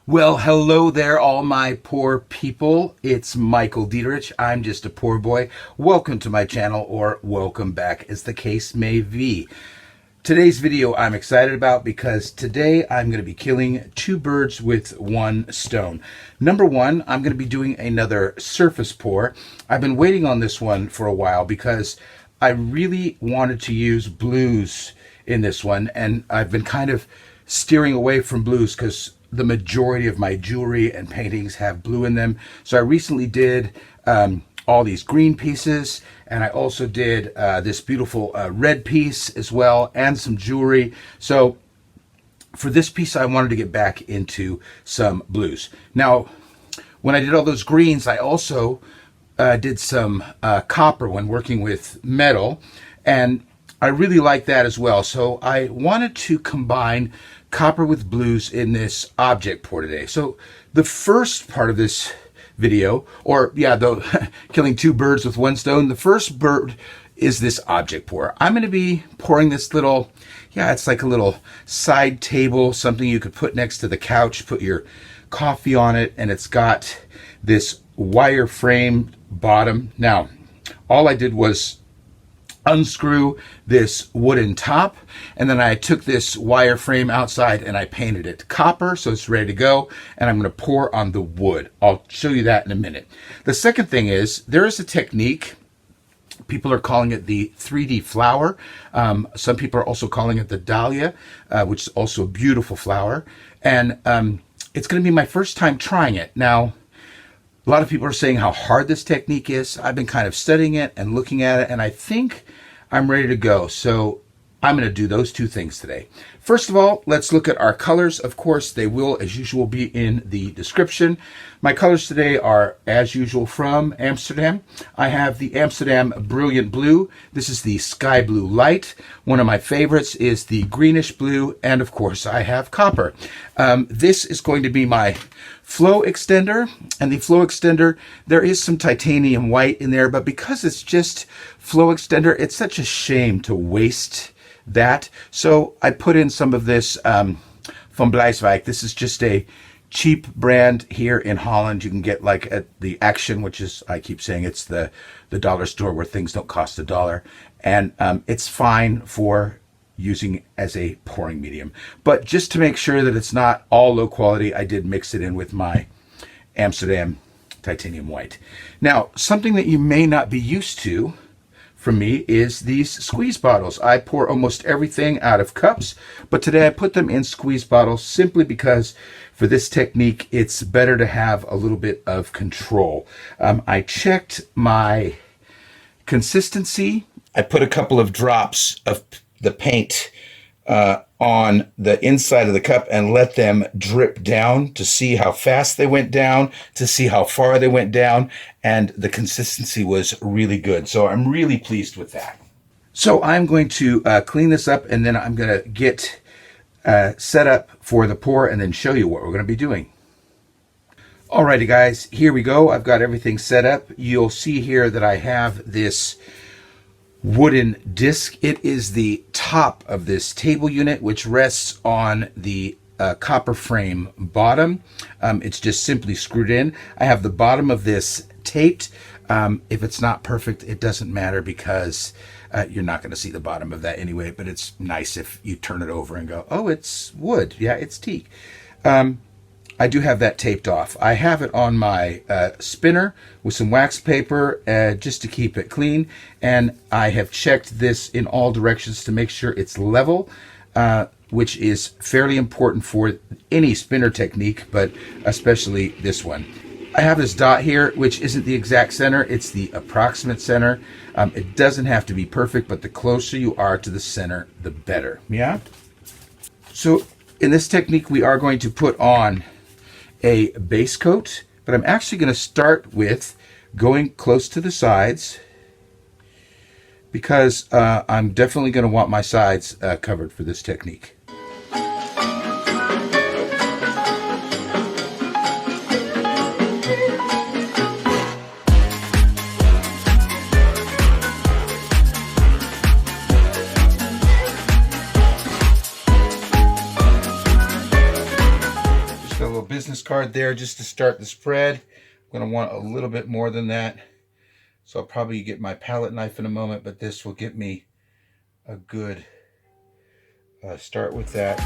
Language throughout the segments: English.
Well, hello there, all my poor people. It's Michael Dieterich. I'm just a poor boy. Welcome to my channel, or welcome back, as the case may be. Today's video I'm excited about because today I'm going to be killing two birds with one stone. Number one, I'm going to be doing another surface pour. I've been waiting on this one for a while because I really wanted to use blues in this one, and I've been kind of steering away from blues because the majority of my jewelry and paintings have blue in them. So I recently did all these green pieces, and I also did this beautiful red piece as well, and some jewelry. So for this piece, I wanted to get back into some blues. Now, when I did all those greens, I also did some copper when working with metal, and I really like that as well. So I wanted to combine copper with blues in this object pour today. So the first part of this video, killing two birds with one stone, the first bird is this object pour. I'm going to be pouring this little, it's like a little side table, something you could put next to the couch, put your coffee on it, and it's got this wire frame bottom. Now, all I did was unscrew this wooden top, and then I took this wire frame outside and I painted it copper so it's ready to go, and I'm going to pour on the wood. I'll show you that in a minute. The second thing is, there is a technique. People are calling it the 3D flower. Some people are also calling it the dahlia, which is also a beautiful flower, and it's going to be my first time trying it. Now, a lot of people are saying how hard this technique is. I've been kind of studying it and looking at it, and I think I'm ready to go. So I'm going to do those two things today. First of all, let's look at our colors. Of course, they will, as usual, be in the description. My colors today are, as usual, from Amsterdam. I have the Amsterdam Brilliant Blue. This is the Sky Blue Light. One of my favorites is the Greenish Blue, and of course, I have Copper. This is going to be my Flow Extender, and the Flow Extender, there is some titanium white in there, but because it's just Flow Extender, it's such a shame to waste that. So I put in some of this Van Bleiswijk. This is just a cheap brand here in Holland. You can get like at the Action, which is, I keep saying, it's the dollar store where things don't cost $1, and it's fine for using as a pouring medium. But just to make sure that it's not all low quality, I did mix it in with my Amsterdam titanium white. Now, something that you may not be used to from me is these squeeze bottles. I pour almost everything out of cups, but today I put them in squeeze bottles simply because for this technique, it's better to have a little bit of control. I checked my consistency. I put a couple of drops of the paint on the inside of the cup and let them drip down to see how fast they went down, to see how far they went down, and the consistency was really good. So I'm really pleased with that. So I'm going to clean this up, and then I'm going to get set up for the pour and then show you what we're going to be doing. Alrighty guys, here we go. I've got everything set up. You'll see here that I have this wooden disc. It is the top of this table unit, which rests on the copper frame bottom. It's just simply screwed in. I have the bottom of this taped. If it's not perfect, it doesn't matter because you're not going to see the bottom of that anyway, but it's nice if you turn it over and go, oh, it's wood. Yeah, it's teak. I do have that taped off. I have it on my spinner with some wax paper just to keep it clean, and I have checked this in all directions to make sure it's level, which is fairly important for any spinner technique, but especially this one. I have this dot here, which isn't the exact center, it's the approximate center. It doesn't have to be perfect, but the closer you are to the center, the better. Yeah? So in this technique, we are going to put on a base coat, but I'm actually going to start with going close to the sides because I'm definitely going to want my sides covered for this technique. business card there just to start the spread. I'm going to want a little bit more than that. So I'll probably get my palette knife in a moment, but this will get me a good start with that.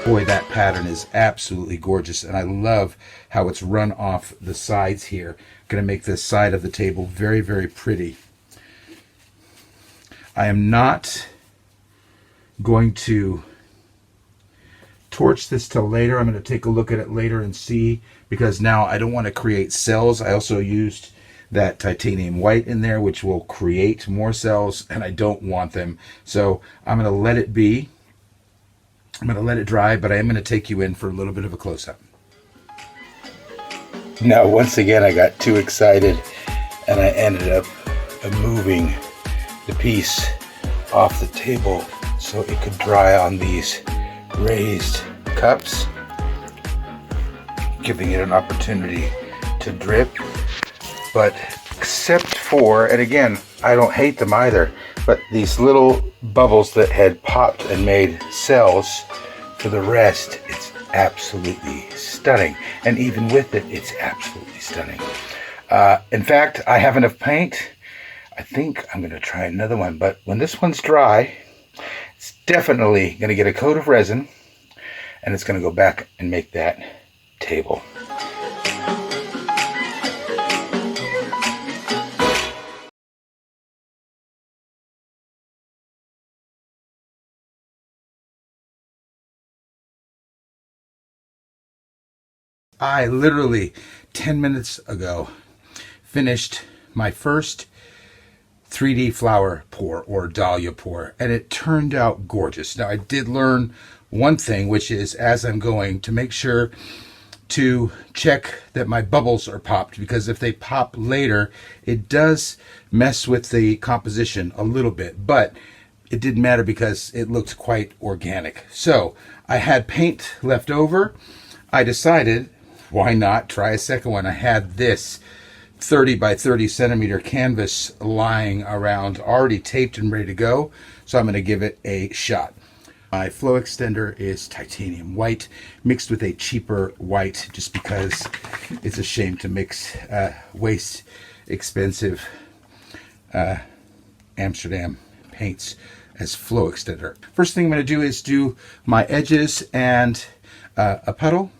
Boy, that pattern is absolutely gorgeous, and I love how it's run off the sides here. Going to make this side of the table very, very pretty. I am not going to torch this till later. I'm going to take a look at it later and see, because now I don't want to create cells. I also used that titanium white in there, which will create more cells, and I don't want them. So I'm going to let it be. I'm going to let it dry, but I am going to take you in for a little bit of a close-up. Now, once again, I got too excited, and I ended up of moving the piece off the table so it could dry on these raised cups, giving it an opportunity to drip. But except for, and again, I don't hate them either, but these little bubbles that had popped and made cells, for the rest, it's absolutely stunning. And even with it, it's absolutely stunning. In fact, I have enough paint. I think I'm going to try another one, but when this one's dry, it's definitely going to get a coat of resin, and it's going to go back and make that table. I literally 10 minutes ago finished my first 3D flower pour or dahlia pour, and it turned out gorgeous. Now, I did learn one thing, which is as I'm going to make sure to check that my bubbles are popped, because if they pop later, it does mess with the composition a little bit, but it didn't matter because it looked quite organic. So I had paint left over. I decided, why not try a second one? I had this 30 by 30 centimeter canvas lying around, already taped and ready to go, so I'm going to give it a shot. My flow extender is titanium white mixed with a cheaper white, just because it's a shame to mix waste expensive Amsterdam paints as flow extender. First thing I'm going to do is do my edges and a puddle.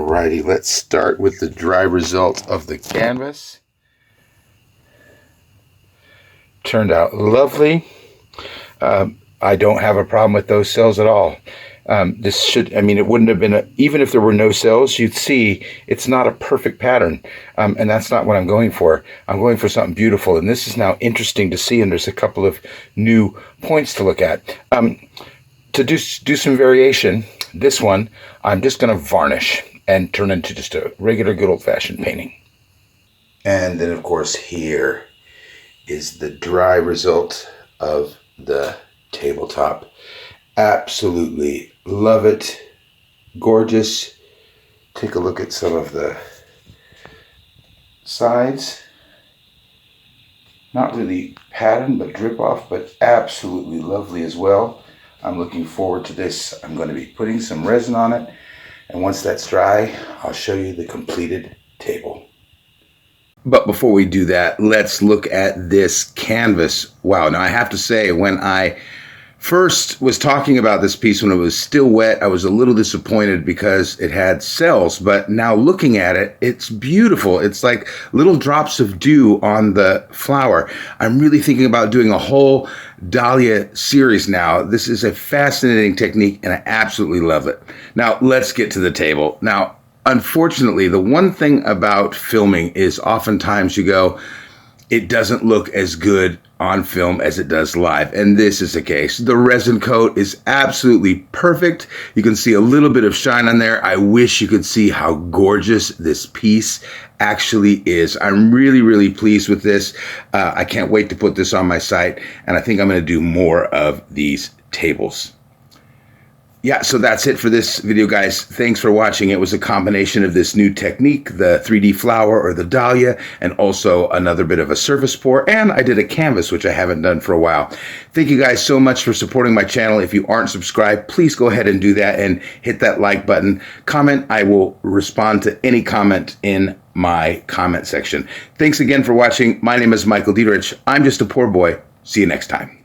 Alrighty, let's start with the dry result of the canvas. Turned out lovely. I don't have a problem with those cells at all. This should, I mean, it wouldn't have been, even if there were no cells, you'd see it's not a perfect pattern. And that's not what I'm going for. I'm going for something beautiful. And this is now interesting to see. And there's a couple of new points to look at. To do some variation, this one, I'm just going to varnish and turn into just a regular good old-fashioned painting. And then, of course, here is the dry result of the tabletop. Absolutely love it. Gorgeous. Take a look at some of the sides. Not really pattern, but drip off, but absolutely lovely as well. I'm looking forward to this. I'm going to be putting some resin on it, and once that's dry, I'll show you the completed table. But before we do that, let's look at this canvas. Wow, now I have to say, when I first was talking about this piece when it was still wet, I was a little disappointed because it had cells, but now looking at it, it's beautiful. It's like little drops of dew on the flower. I'm really thinking about doing a whole dahlia series now. This is a fascinating technique and I absolutely love it. Now let's get to the table. Now, unfortunately, the one thing about filming is oftentimes you go, it doesn't look as good on film as it does live, and this is the case. The resin coat is absolutely perfect. You can see a little bit of shine on there. I wish you could see how gorgeous this piece actually is. I'm really, really pleased with this. I can't wait to put this on my site, and I think I'm going to do more of these tables. Yeah, so that's it for this video, guys. Thanks for watching. It was a combination of this new technique, the 3D flower or the dahlia, and also another bit of a surface pour, and I did a canvas, which I haven't done for a while. Thank you guys so much for supporting my channel. If you aren't subscribed, please go ahead and do that and hit that like button. Comment. I will respond to any comment in my comment section. Thanks again for watching. My name is Michael Dietrich. I'm just a poor boy. See you next time.